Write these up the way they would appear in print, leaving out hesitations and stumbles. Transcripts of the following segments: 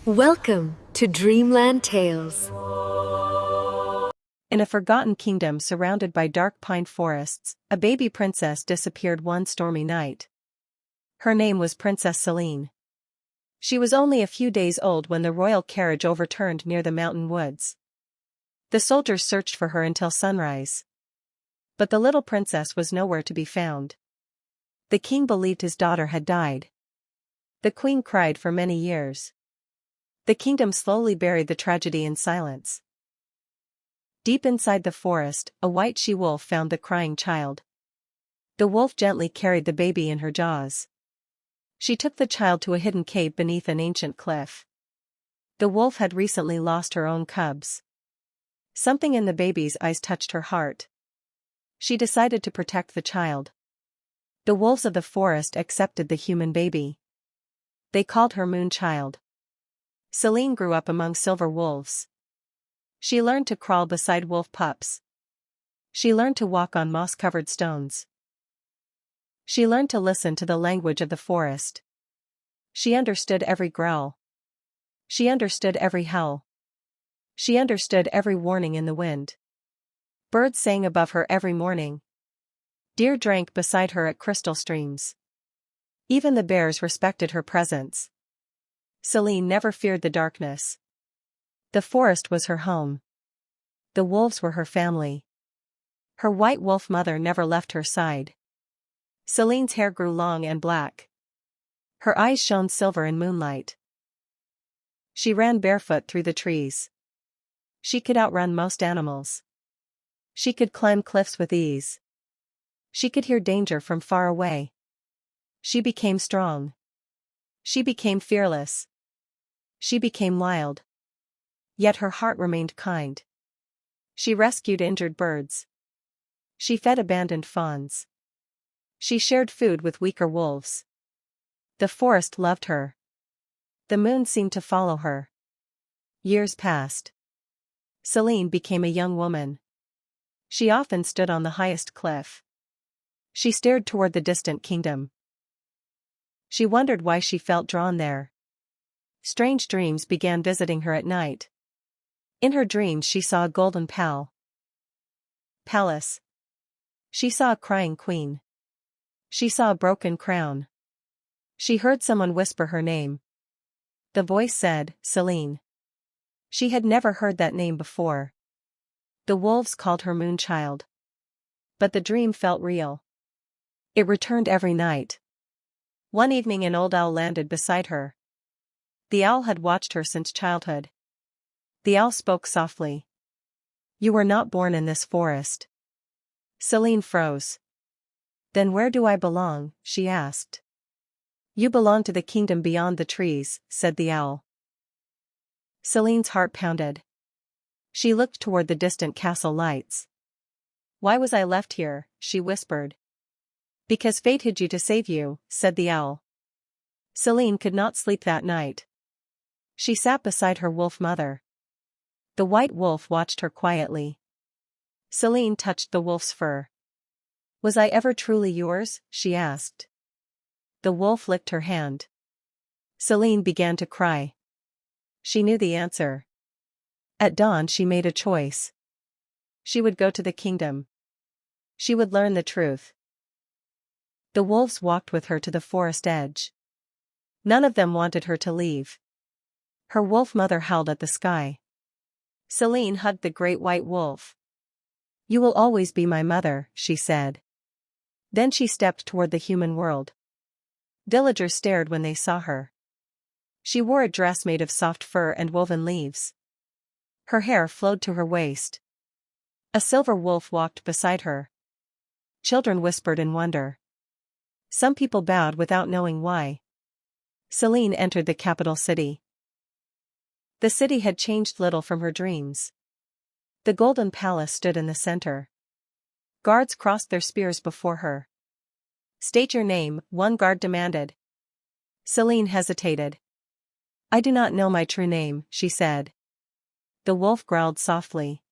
Welcome to Dreamland Tales. In a forgotten kingdom surrounded by dark pine forests, a baby princess disappeared one stormy night. Her name was Princess Celine. She was only a few days old when the royal carriage overturned near the mountain woods. The soldiers searched for her until sunrise. But the little princess was nowhere to be found. The king believed his daughter had died. The queen cried for many years. The kingdom slowly buried the tragedy in silence. Deep inside the forest, a white she-wolf found the crying child. The wolf gently carried the baby in her jaws. She took the child to a hidden cave beneath an ancient cliff. The wolf had recently lost her own cubs. Something in the baby's eyes touched her heart. She decided to protect the child. The wolves of the forest accepted the human baby. They called her Moonchild. Celine grew up among silver wolves. She learned to crawl beside wolf pups. She learned to walk on moss-covered stones. She learned to listen to the language of the forest. She understood every growl. She understood every howl. She understood every warning in the wind. Birds sang above her every morning. Deer drank beside her at crystal streams. Even the bears respected her presence. Celine never feared the darkness. The forest was her home. The wolves were her family. Her white wolf mother never left her side. Celine's hair grew long and black. Her eyes shone silver in moonlight. She ran barefoot through the trees. She could outrun most animals. She could climb cliffs with ease. She could hear danger from far away. She became strong. She became fearless. She became wild. Yet her heart remained kind. She rescued injured birds. She fed abandoned fawns. She shared food with weaker wolves. The forest loved her. The moon seemed to follow her. Years passed. Celine became a young woman. She often stood on the highest cliff. She stared toward the distant kingdom. She wondered why she felt drawn there. Strange dreams began visiting her at night. In her dreams she saw a golden palace. She saw a crying queen. She saw a broken crown. She heard someone whisper her name. The voice said, Celine. She had never heard that name before. The wolves called her Moonchild. But the dream felt real. It returned every night. One evening an old owl landed beside her. The owl had watched her since childhood. The owl spoke softly. You were not born in this forest. Celine froze. Then where do I belong? She asked. You belong to the kingdom beyond the trees, said the owl. Celine's heart pounded. She looked toward the distant castle lights. Why was I left here? She whispered. Because fate hid you to save you, said the owl. Celine could not sleep that night. She sat beside her wolf mother. The white wolf watched her quietly. Celine touched the wolf's fur. Was I ever truly yours? She asked. The wolf licked her hand. Celine began to cry. She knew the answer. At dawn she made a choice. She would go to the kingdom. She would learn the truth. The wolves walked with her to the forest edge. None of them wanted her to leave. Her wolf mother howled at the sky. Celine hugged the great white wolf. You will always be my mother, she said. Then she stepped toward the human world. Villagers stared when they saw her. She wore a dress made of soft fur and woven leaves. Her hair flowed to her waist. A silver wolf walked beside her. Children whispered in wonder. Some people bowed without knowing why. Celine entered the capital city. The city had changed little from her dreams. The golden palace stood in the center. Guards crossed their spears before her. State your name, one guard demanded. Celine hesitated. I do not know my true name, she said. The wolf growled softly.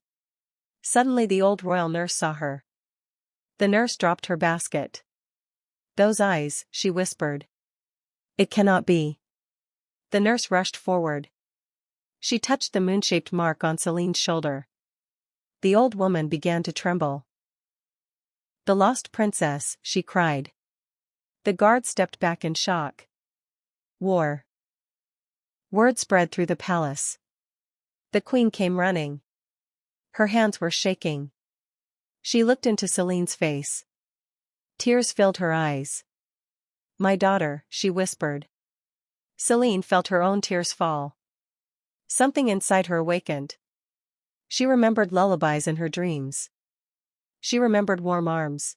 Suddenly the old royal nurse saw her. The nurse dropped her basket. Those eyes, she whispered. It cannot be. The nurse rushed forward. She touched the moon-shaped mark on Celine's shoulder. The old woman began to tremble. "The lost princess," she cried. The guard stepped back in shock. "War." Word spread through the palace. The queen came running. Her hands were shaking. She looked into Celine's face. Tears filled her eyes. "My daughter," she whispered. Celine felt her own tears fall. Something inside her awakened. She remembered lullabies in her dreams. She remembered warm arms.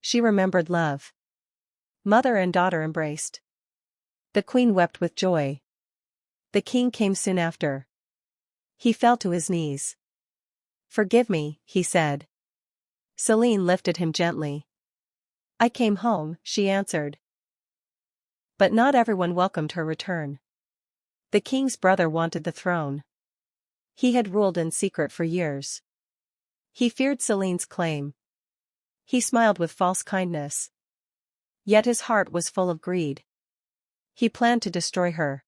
She remembered love. Mother and daughter embraced. The queen wept with joy. The king came soon after. He fell to his knees. "Forgive me," he said. Celine lifted him gently. "I came home," she answered. But not everyone welcomed her return. The king's brother wanted the throne. He had ruled in secret for years. He feared Celine's claim. He smiled with false kindness. Yet his heart was full of greed. He planned to destroy her.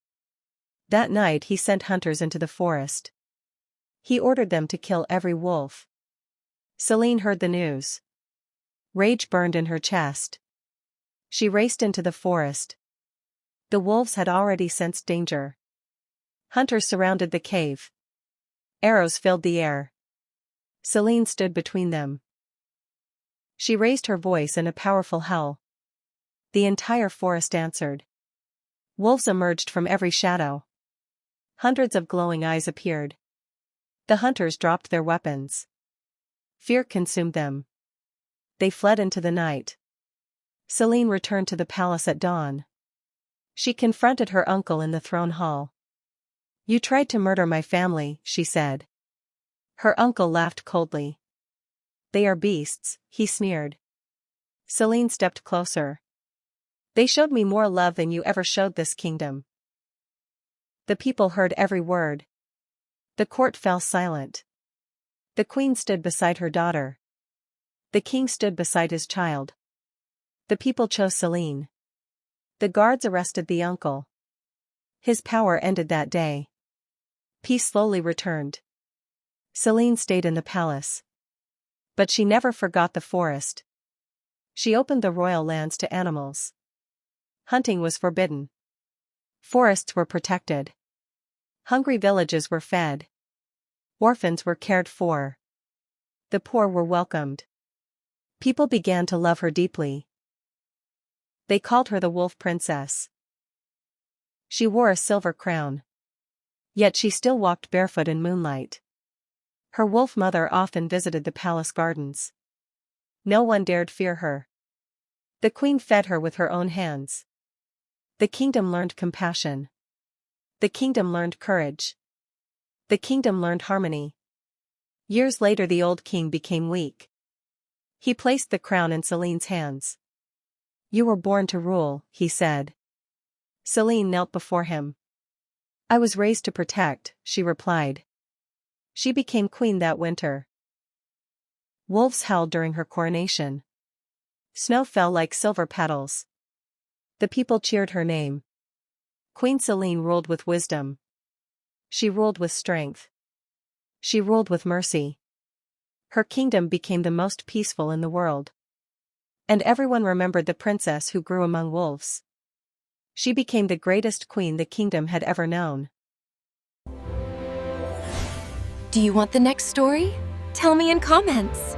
That night he sent hunters into the forest. He ordered them to kill every wolf. Celine heard the news. Rage burned in her chest. She raced into the forest. The wolves had already sensed danger. Hunters surrounded the cave. Arrows filled the air. Celine stood between them. She raised her voice in a powerful howl. The entire forest answered. Wolves emerged from every shadow. Hundreds of glowing eyes appeared. The hunters dropped their weapons. Fear consumed them. They fled into the night. Celine returned to the palace at dawn. She confronted her uncle in the throne hall. "You tried to murder my family," she said. Her uncle laughed coldly. "They are beasts," he sneered. Celine stepped closer. "They showed me more love than you ever showed this kingdom." The people heard every word. The court fell silent. The queen stood beside her daughter. The king stood beside his child. The people chose Celine. The guards arrested the uncle. His power ended that day. Peace slowly returned. Celine stayed in the palace. But she never forgot the forest. She opened the royal lands to animals. Hunting was forbidden. Forests were protected. Hungry villages were fed. Orphans were cared for. The poor were welcomed. People began to love her deeply. They called her the Wolf Princess. She wore a silver crown. Yet she still walked barefoot in moonlight. Her wolf mother often visited the palace gardens. No one dared fear her. The queen fed her with her own hands. The kingdom learned compassion. The kingdom learned courage. The kingdom learned harmony. Years later the old king became weak. He placed the crown in Celine's hands. "You were born to rule," he said. Celine knelt before him. "I was raised to protect," she replied. She became queen that winter. Wolves howled during her coronation. Snow fell like silver petals. The people cheered her name. Queen Celine ruled with wisdom. She ruled with strength. She ruled with mercy. Her kingdom became the most peaceful in the world. And everyone remembered the princess who grew among wolves. She became the greatest queen the kingdom had ever known. Do you want the next story? Tell me in comments.